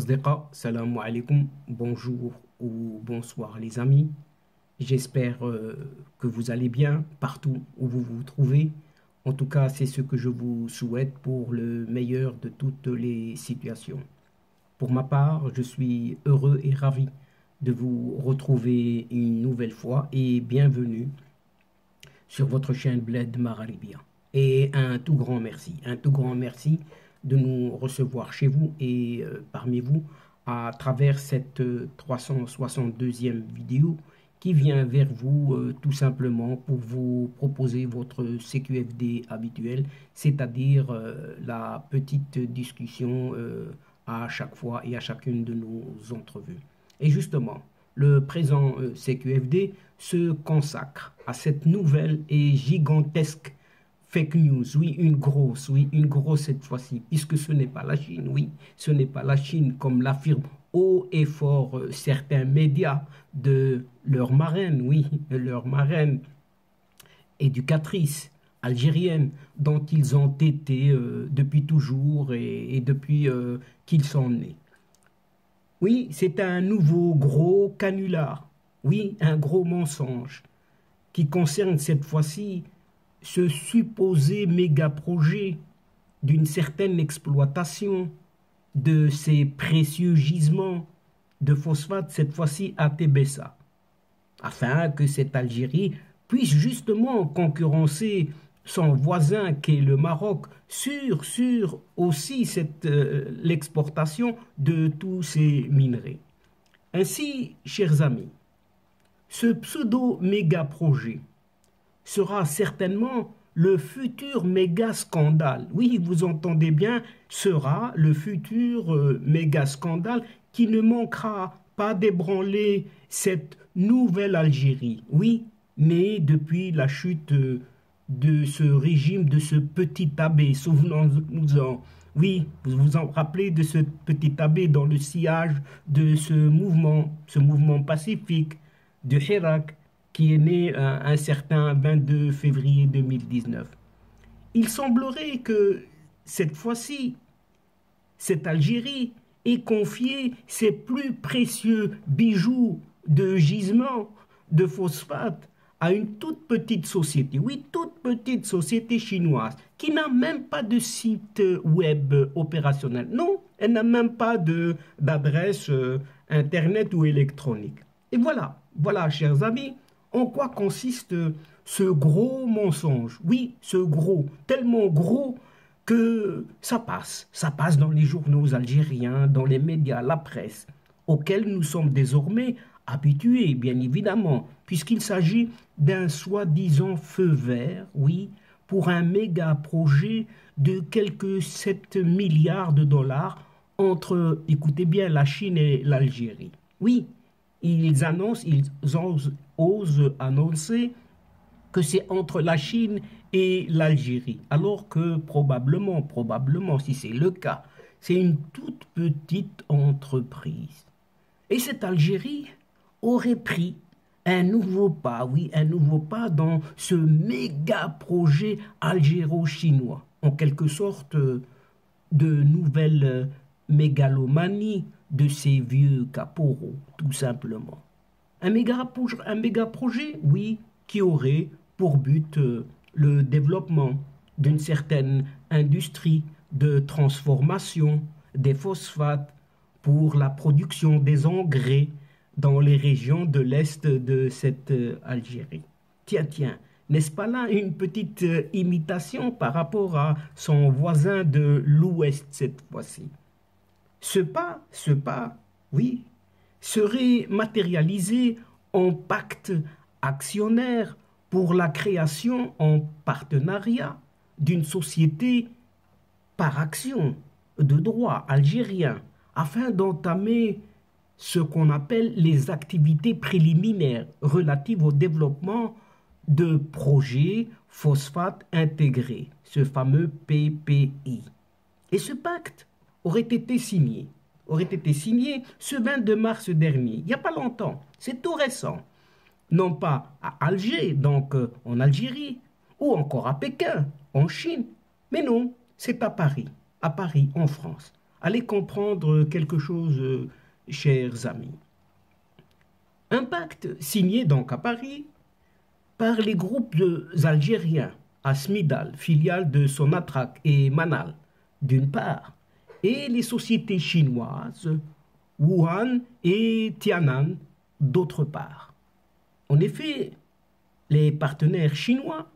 الأصدقاء salam alaikum, bonjour ou bonsoir les amis. J'espère que vous allez bien partout où vous vous trouvez. En tout cas, c'est ce que je vous souhaite pour le meilleur de toutes les situations. Pour ma part, je suis heureux et ravi de vous retrouver une nouvelle fois et bienvenue sur votre chaîne Bled Maralibia. Et un tout grand merci de nous recevoir chez vous et parmi vous à travers cette 362e vidéo qui vient vers vous tout simplement pour vous proposer votre CQFD habituel, c'est-à-dire la petite discussion à chaque fois et à chacune de nos entrevues. Et justement, le présent CQFD se consacre à cette nouvelle et gigantesque fake news, oui, une grosse cette fois-ci, puisque ce n'est pas la Chine, oui, ce n'est pas la Chine comme l'affirment haut et fort certains médias de leur marraine, oui, leur marraine éducatrice algérienne dont ils ont été depuis toujours et depuis qu'ils sont nés. Oui, c'est un nouveau gros canular, oui, un gros mensonge qui concerne cette fois-ci ce supposé méga projet d'une certaine exploitation de ces précieux gisements de phosphate, cette fois-ci à Tébessa, afin que cette Algérie puisse justement concurrencer son voisin qu'est le Maroc sur aussi l'exportation de tous ces minerais. Ainsi, chers amis, ce pseudo-méga projet sera certainement le futur méga scandale. Oui, vous entendez bien, sera le futur méga scandale qui ne manquera pas d'ébranler cette nouvelle Algérie. Oui, née depuis la chute de ce régime, de ce petit abbé, souvenons-nous-en. Oui, vous vous en rappelez de ce petit abbé dans le sillage de ce mouvement pacifique de Hirak, qui est né un certain 22 février 2019. Il semblerait que cette fois-ci, cette Algérie ait confié ses plus précieux bijoux de gisement de phosphate à une toute petite société, oui, toute petite société chinoise, qui n'a même pas de site web opérationnel. Non, elle n'a même pas d'adresse internet ou électronique. Et voilà, chers amis, en quoi consiste ce gros mensonge? Oui, ce gros, tellement gros que ça passe dans les journaux algériens, dans les médias, la presse, auxquels nous sommes désormais habitués, bien évidemment, puisqu'il s'agit d'un soi-disant feu vert, oui, pour un méga projet de quelques 7 milliards de dollars entre, écoutez bien, la Chine et l'Algérie. Oui, ils osent annoncer que c'est entre la Chine et l'Algérie, alors que probablement, si c'est le cas, c'est une toute petite entreprise. Et cette Algérie aurait pris un nouveau pas, oui, un nouveau pas dans ce méga projet algéro-chinois, en quelque sorte de nouvelle mégalomanie de ces vieux caporaux, tout simplement. Un méga projet, oui, qui aurait pour but le développement d'une certaine industrie de transformation des phosphates pour la production des engrais dans les régions de l'Est de cette Algérie. Tiens, n'est-ce pas là une petite imitation par rapport à son voisin de l'Ouest cette fois-ci? Ce pas, oui, serait matérialisé en pacte actionnaire pour la création en partenariat d'une société par action de droit algérien afin d'entamer ce qu'on appelle les activités préliminaires relatives au développement de projets phosphate intégrés, ce fameux PPI. Et ce pacte aurait été signé ce 22 mars dernier, il n'y a pas longtemps, c'est tout récent. Non pas à Alger, donc en Algérie, ou encore à Pékin, en Chine, mais non, c'est à Paris, en France, allez comprendre quelque chose, chers amis. Un pacte signé donc à Paris par les groupes algériens Asmidal, filiale de Sonatrach et Manal, d'une part, et les sociétés chinoises Wuhan et Tianan, d'autre part. En effet, les partenaires chinois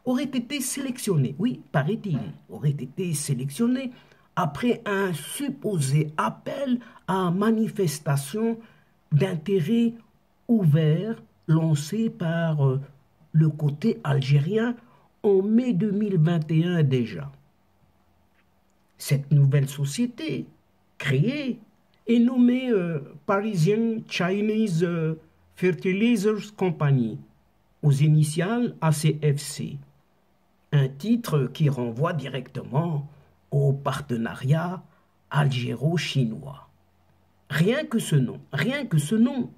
auraient été sélectionnés, oui, paraît-il, auraient été sélectionnés après un supposé appel à manifestation d'intérêt ouvert lancé par le côté algérien en mai 2021 déjà. Cette nouvelle société créée est nommée Parisian Chinese Fertilizers Company, aux initiales ACFC, un titre qui renvoie directement au partenariat algéro-chinois. Rien que ce nom,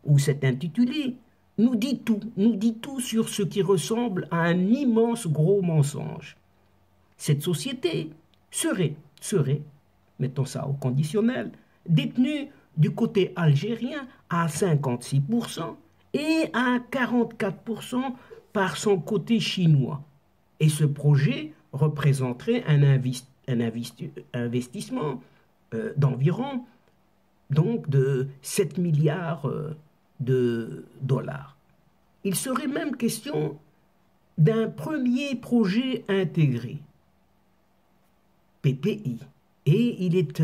ou cet intitulé, nous dit tout sur ce qui ressemble à un immense gros mensonge. Cette société serait, mettons ça au conditionnel, détenue du côté algérien à 56% et à 44% par son côté chinois. Et ce projet représenterait un investissement d'environ donc de 7 milliards de dollars. Il serait même question d'un premier projet intégré, PPI. Et il est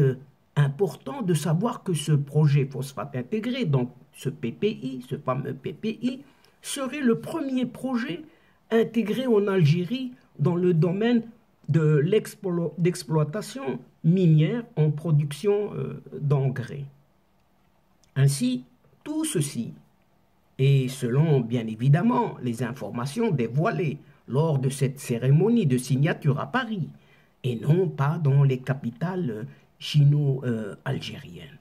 important de savoir que ce projet phosphate intégré, donc ce PPI, ce fameux PPI, serait le premier projet intégré en Algérie dans le domaine de l'exploitation minière en production d'engrais. Ainsi, tout ceci, et selon bien évidemment les informations dévoilées lors de cette cérémonie de signature à Paris, et non pas dans les capitales chino-algériennes.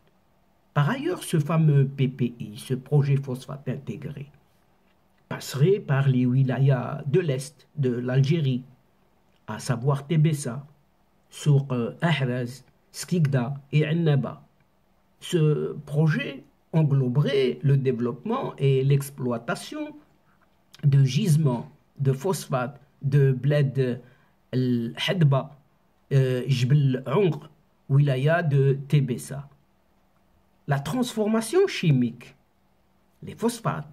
Par ailleurs, ce fameux PPI, ce projet phosphate intégré, passerait par les wilayas de l'Est de l'Algérie, à savoir Tébessa, Souk Ahraz, Skikda et Annaba. Ce projet engloberait le développement et l'exploitation de gisements de phosphate de Bled el-Hadba, Jbel Ongr, wilaya de Tébessa. La transformation chimique, des phosphates,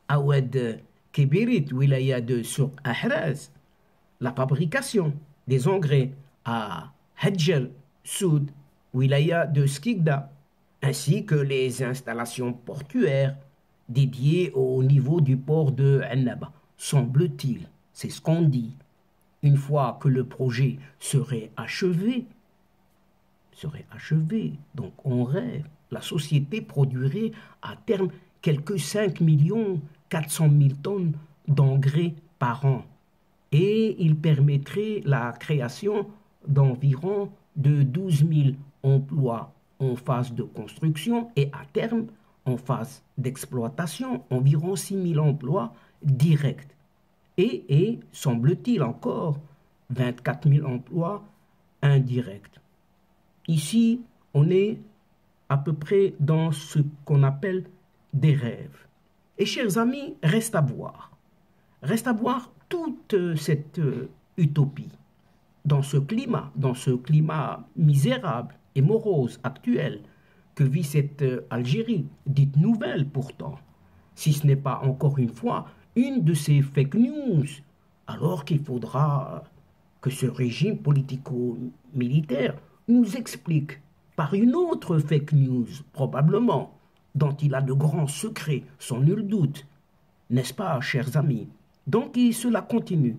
Awed Kébirit, wilaya de Souk Ahraz, la fabrication des engrais à Hadjer Soud, wilaya de Skikda, ainsi que les installations portuaires dédiées au niveau du port de Annaba. Semble-t-il, c'est ce qu'on dit. Une fois que le projet serait achevé, donc on rêve, la société produirait à terme quelques 5 400 000 tonnes d'engrais par an et il permettrait la création d'environ de 12 000 emplois en phase de construction et à terme, en phase d'exploitation, environ 6 000 emplois directs. Et semble-t-il encore, 24 000 emplois indirects. Ici, on est à peu près dans ce qu'on appelle des rêves. Et chers amis, reste à voir toute cette utopie dans ce climat misérable et morose actuel que vit cette Algérie, dite nouvelle pourtant, si ce n'est pas encore une fois une de ces fake news, alors qu'il faudra que ce régime politico-militaire nous explique par une autre fake news, probablement, dont il a de grands secrets, sans nul doute. N'est-ce pas, chers amis? Donc cela continue.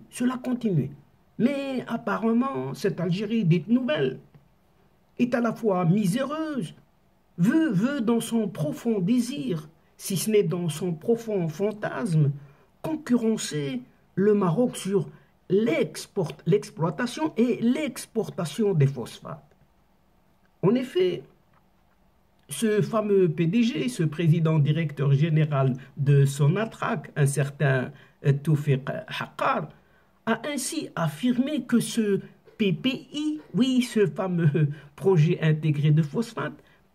Mais apparemment, cette Algérie dite nouvelle est à la fois miséreuse, veut dans son profond désir, si ce n'est dans son profond fantasme, concurrencer le Maroc sur l'exploitation et l'exportation des phosphates. En effet, ce fameux PDG, ce président directeur général de Sonatrach, un certain Toufiq Haqqar, a ainsi affirmé que ce PPI, oui, ce fameux projet intégré de phosphate,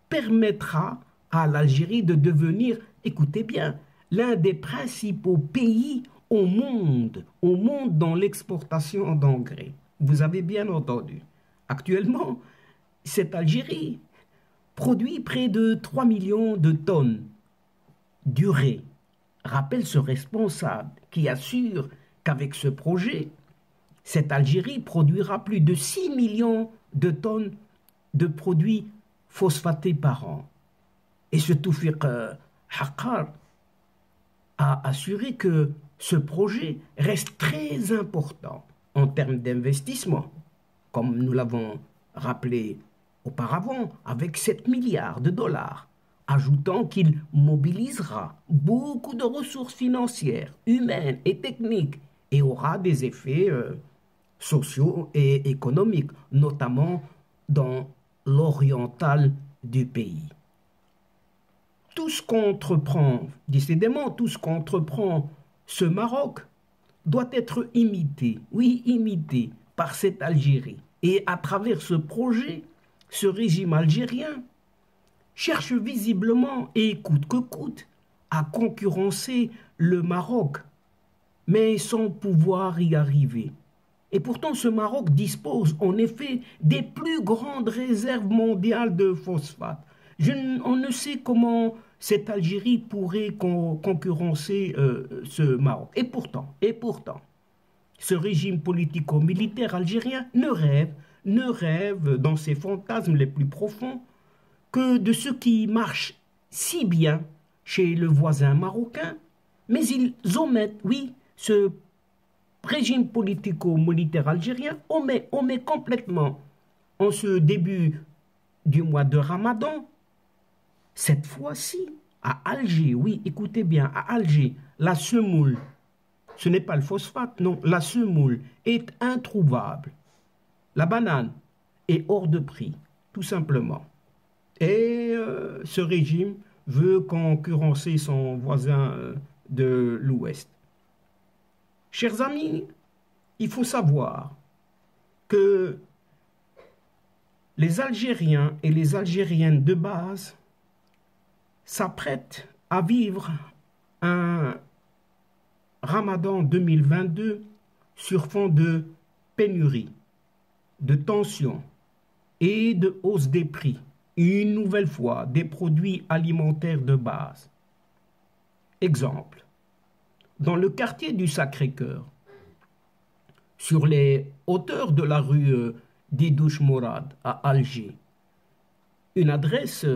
permettra à l'Algérie de devenir, écoutez bien, l'un des principaux pays au monde dans l'exportation d'engrais. Vous avez bien entendu. Actuellement, cette Algérie produit près de 3 millions de tonnes d'urée. Rappelle ce responsable qui assure qu'avec ce projet, cette Algérie produira plus de 6 millions de tonnes de produits phosphatés par an. Et ce Toufiq Haqqar a assuré que ce projet reste très important en termes d'investissement, comme nous l'avons rappelé auparavant, avec 7 milliards de dollars, ajoutant qu'il mobilisera beaucoup de ressources financières, humaines et techniques et aura des effets sociaux et économiques, notamment dans l'oriental du pays. Tout ce qu'entreprend, décidément, tout ce qu'entreprend ce Maroc doit être imité, oui, imité par cette Algérie. Et à travers ce projet, ce régime algérien cherche visiblement, et coûte que coûte, à concurrencer le Maroc, mais sans pouvoir y arriver. Et pourtant, ce Maroc dispose en effet des plus grandes réserves mondiales de phosphate. On ne sait comment cette Algérie pourrait concurrencer ce Maroc. Et pourtant, ce régime politico-militaire algérien ne rêve dans ses fantasmes les plus profonds que de ce qui marche si bien chez le voisin marocain, mais ils omettent, oui, ce régime politico-militaire algérien omet complètement en ce début du mois de Ramadan. Cette fois-ci, à Alger, oui, écoutez bien, à Alger, la semoule, ce n'est pas le phosphate, non, la semoule est introuvable. La banane est hors de prix, tout simplement. Et ce régime veut concurrencer son voisin de l'Ouest. Chers amis, il faut savoir que les Algériens et les Algériennes de base s'apprêtent à vivre un Ramadan 2022 sur fond de pénurie, de tension et de hausse des prix, une nouvelle fois des produits alimentaires de base. Exemple, dans le quartier du Sacré-Cœur, sur les hauteurs de la rue Didouche Mourad à Alger, une adresse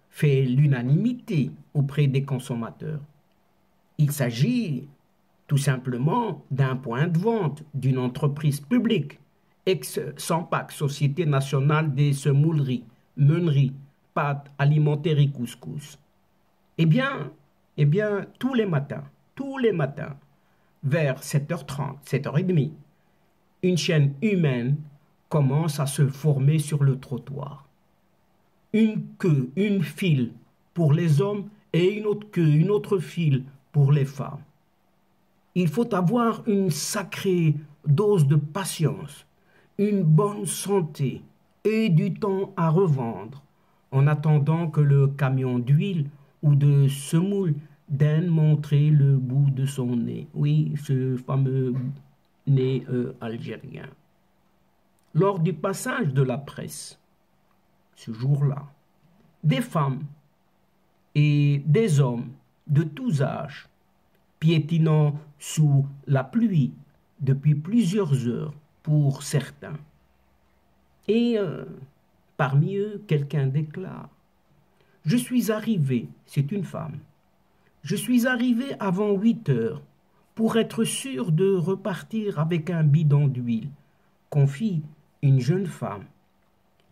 fait l'unanimité auprès des consommateurs. Il s'agit tout simplement d'un point de vente d'une entreprise publique, ex-Sampac, Société nationale des semouleries, meuneries, pâtes alimentaires et couscous. Eh bien, tous les matins, vers 7h30, 7h30, une chaîne humaine commence à se former sur le trottoir. Une queue, une file pour les hommes et une autre queue, une autre file pour les femmes. Il faut avoir une sacrée dose de patience, une bonne santé et du temps à revendre en attendant que le camion d'huile ou de semoule daigne montrer le bout de son nez. Oui, ce fameux nez algérien. Lors du passage de la presse, ce jour-là, des femmes et des hommes de tous âges, piétinant sous la pluie depuis plusieurs heures pour certains. Et parmi eux, quelqu'un déclare: « Je suis arrivé, c'est une femme, je suis arrivé avant 8 heures pour être sûr de repartir avec un bidon d'huile, » confie une jeune femme.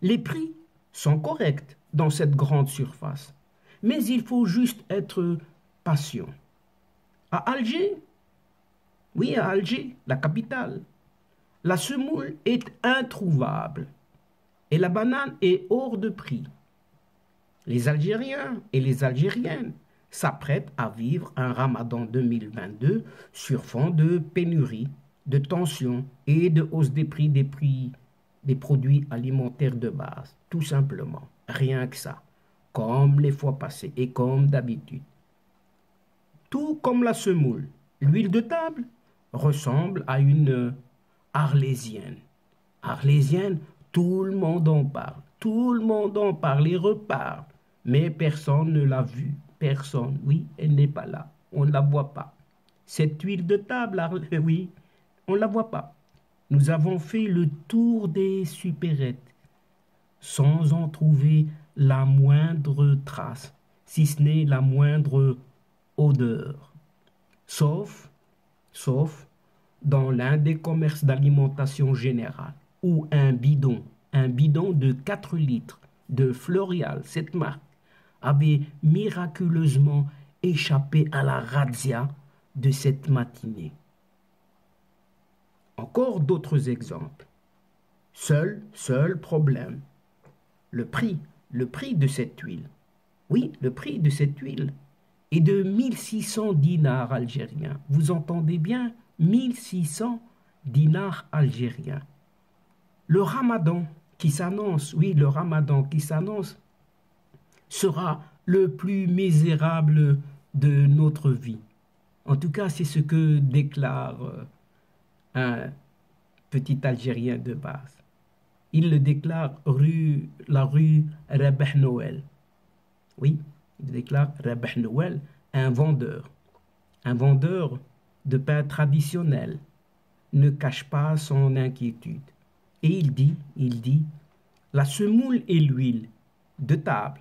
Les prix sont corrects dans cette grande surface, mais il faut juste être patient. À Alger, oui, à Alger, la capitale, la semoule est introuvable et la banane est hors de prix. Les Algériens et les Algériennes s'apprêtent à vivre un Ramadan 2022 sur fond de pénurie, de tension et de hausse des prix des produits alimentaires de base, tout simplement, rien que ça, comme les fois passées et comme d'habitude. Tout comme la semoule, l'huile de table ressemble à une arlésienne. Arlésienne, tout le monde en parle, tout le monde en parle et reparle, mais personne ne l'a vue, personne, oui, elle n'est pas là, on ne la voit pas. Cette huile de table, oui, on ne la voit pas. Nous avons fait le tour des supérettes sans en trouver la moindre trace, si ce n'est la moindre odeur. Sauf dans l'un des commerces d'alimentation générale, où un bidon de 4 litres de Floréal, cette marque, avait miraculeusement échappé à la razzia de cette matinée. Encore d'autres exemples. Seul problème, le prix de cette huile. Oui, le prix de cette huile est de 1600 dinars algériens. Vous entendez bien, 1600 dinars algériens. Le ramadan qui s'annonce, oui, le ramadan qui s'annonce sera le plus misérable de notre vie. En tout cas, c'est ce que déclare un petit Algérien de base. Il le déclare la rue Rabah Noël. Oui, il déclare Rabah Noël, un vendeur de pain traditionnel, ne cache pas son inquiétude. Et il dit, la semoule et l'huile de table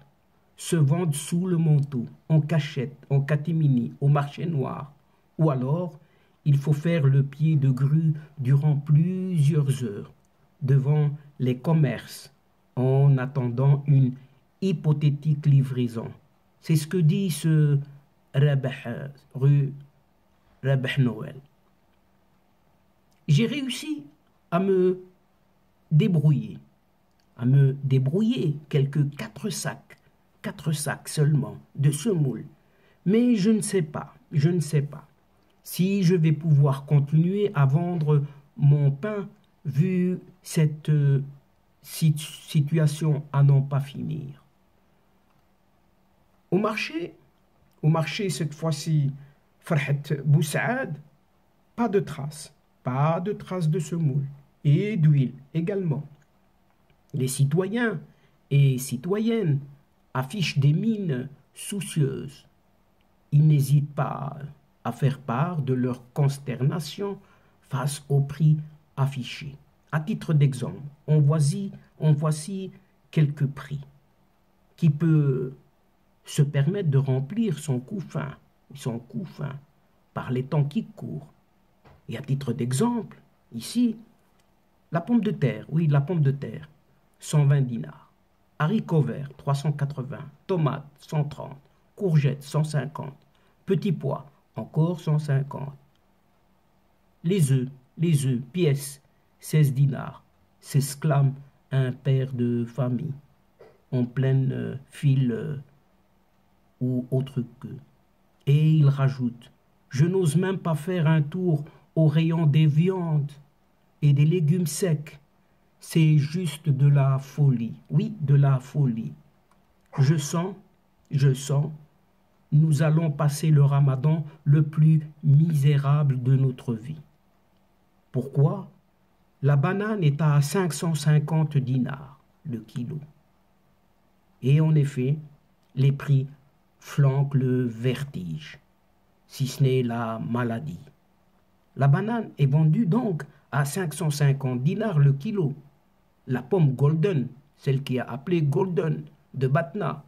se vendent sous le manteau, en cachette, en catimini, au marché noir, ou alors il faut faire le pied de grue durant plusieurs heures devant les commerces en attendant une hypothétique livraison. C'est ce que dit ce rue Rabah Noël. J'ai réussi à me débrouiller, quelques 4 sacs seulement de semoule. Mais je ne sais pas si je vais pouvoir continuer à vendre mon pain vu cette situation à n'en pas finir. Au marché cette fois-ci, Farhat Boussaad, pas de traces de semoule et d'huile également. Les citoyens et citoyennes affichent des mines soucieuses. Ils n'hésitent pas à faire part de leur consternation face au prix affiché. À titre d'exemple, en voici quelques prix qui peut se permettre de remplir son couffin par les temps qui courent. Et à titre d'exemple, ici, la pomme de terre, 120 dinars. Haricots verts, 380. Tomates, 130. Courgettes, 150. Petits pois, encore 150. Les œufs, pièces, 16 dinars. S'exclame un père de famille en pleine file ou autre queue. Et il rajoute, je n'ose même pas faire un tour au rayon des viandes et des légumes secs. C'est juste de la folie. Oui, de la folie. Je sens, nous allons passer le ramadan le plus misérable de notre vie. Pourquoi? La banane est à 550 dinars le kilo. Et en effet, les prix flanquent le vertige, si ce n'est la maladie. La banane est vendue donc à 550 dinars le kilo. La pomme golden, celle qui est appelée golden de Batna,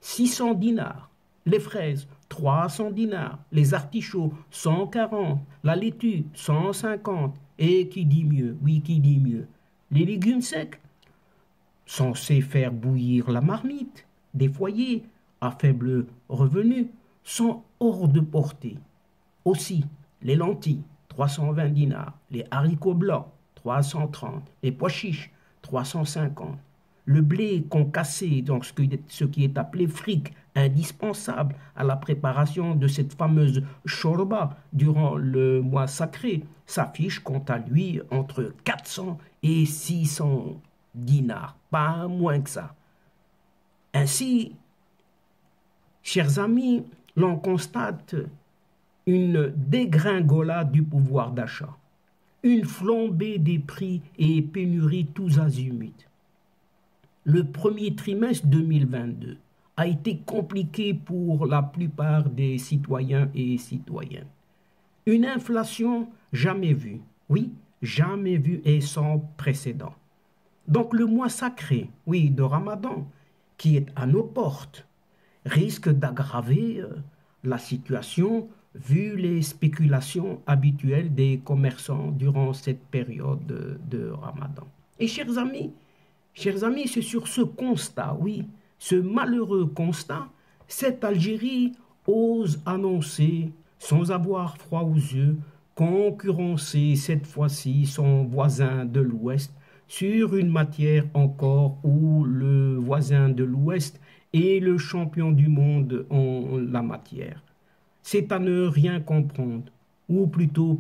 600 dinars. Les fraises, 300 dinars. Les artichauts, 140. La laitue, 150. Et qui dit mieux? Oui, qui dit mieux? Les légumes secs, censés faire bouillir la marmite des foyers à faible revenu, sont hors de portée. Aussi, les lentilles, 320 dinars. Les haricots blancs, 330. Les pois chiches, 350. Le blé concassé, donc ce qui est appelé fric, indispensable à la préparation de cette fameuse shorba durant le mois sacré, s'affiche quant à lui entre 400 et 600 dinars, pas moins que ça. Ainsi, chers amis, l'on constate une dégringolade du pouvoir d'achat, une flambée des prix et pénurie tous azimuts. Le premier trimestre 2022 a été compliqué pour la plupart des citoyens et citoyennes. Une inflation jamais vue, oui, jamais vue et sans précédent. Donc le mois sacré, oui, de Ramadan, qui est à nos portes, risque d'aggraver la situation vu les spéculations habituelles des commerçants durant cette période de Ramadan. Et chers amis, c'est sur ce constat, oui, ce malheureux constat, cette Algérie ose annoncer, sans avoir froid aux yeux, concurrencer cette fois-ci son voisin de l'Ouest sur une matière encore où le voisin de l'Ouest est le champion du monde en la matière. C'est à ne rien comprendre, ou plutôt,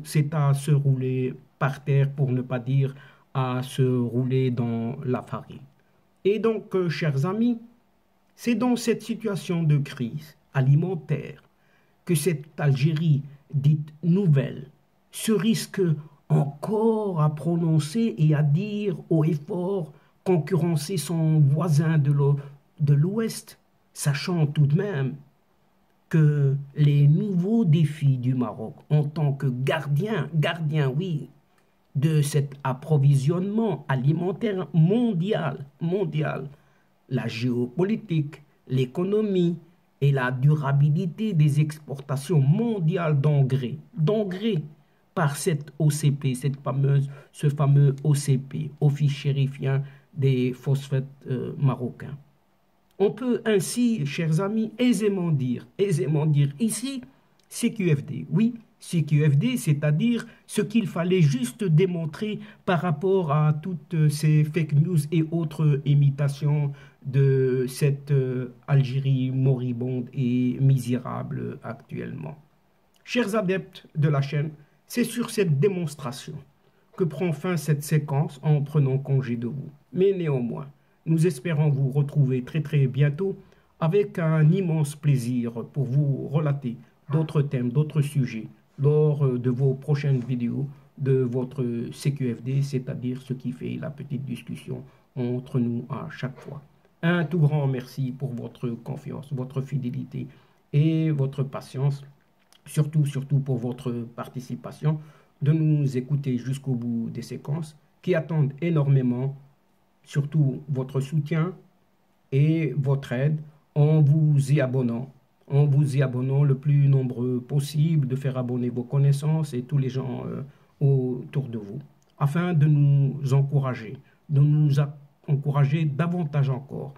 c'est à se rouler par terre pour ne pas dire à se rouler dans la farine. Et donc, chers amis, c'est dans cette situation de crise alimentaire que cette Algérie dite nouvelle se risque encore à prononcer et à dire haut et fort concurrencer son voisin de l'Ouest, sachant tout de même que les nouveaux défis du Maroc en tant que gardien, oui, de cet approvisionnement alimentaire mondial, la géopolitique, l'économie et la durabilité des exportations mondiales d'engrais par cette OCP, ce fameux OCP, Office chérifien des phosphates marocains. On peut ainsi, chers amis, aisément dire ici CQFD. Oui, CQFD, c'est-à-dire ce qu'il fallait juste démontrer par rapport à toutes ces fake news et autres imitations de cette Algérie moribonde et misérable actuellement. Chers adeptes de la chaîne, c'est sur cette démonstration que prend fin cette séquence en prenant congé de vous. Mais néanmoins, nous espérons vous retrouver très bientôt avec un immense plaisir pour vous relater d'autres thèmes, d'autres sujets lors de vos prochaines vidéos de votre CQFD, c'est-à-dire ce qui fait la petite discussion entre nous à chaque fois. Un tout grand merci pour votre confiance, votre fidélité et votre patience, surtout pour votre participation, de nous écouter jusqu'au bout des séquences qui attendent énormément, surtout votre soutien et votre aide en vous y abonnant le plus nombreux possible, de faire abonner vos connaissances et tous les gens autour de vous, afin de nous encourager, davantage encore.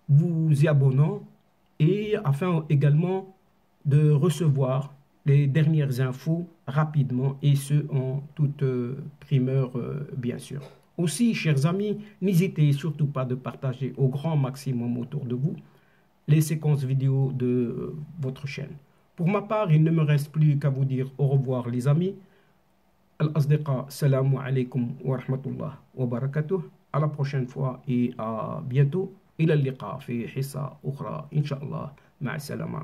Vous y abonnant et afin également de recevoir les dernières infos rapidement et ce en toute primeur bien sûr. Aussi, chers amis, n'hésitez surtout pas de partager au grand maximum autour de vous les séquences vidéo de votre chaîne. Pour ma part, il ne me reste plus qu'à vous dire au revoir les amis. Al-Asdiqa, salamu alaykum wa rahmatullah wa barakatuh. À la prochaine fois et à bientôt. إلى اللقاء في حصة أخرى إن شاء الله مع السلامة.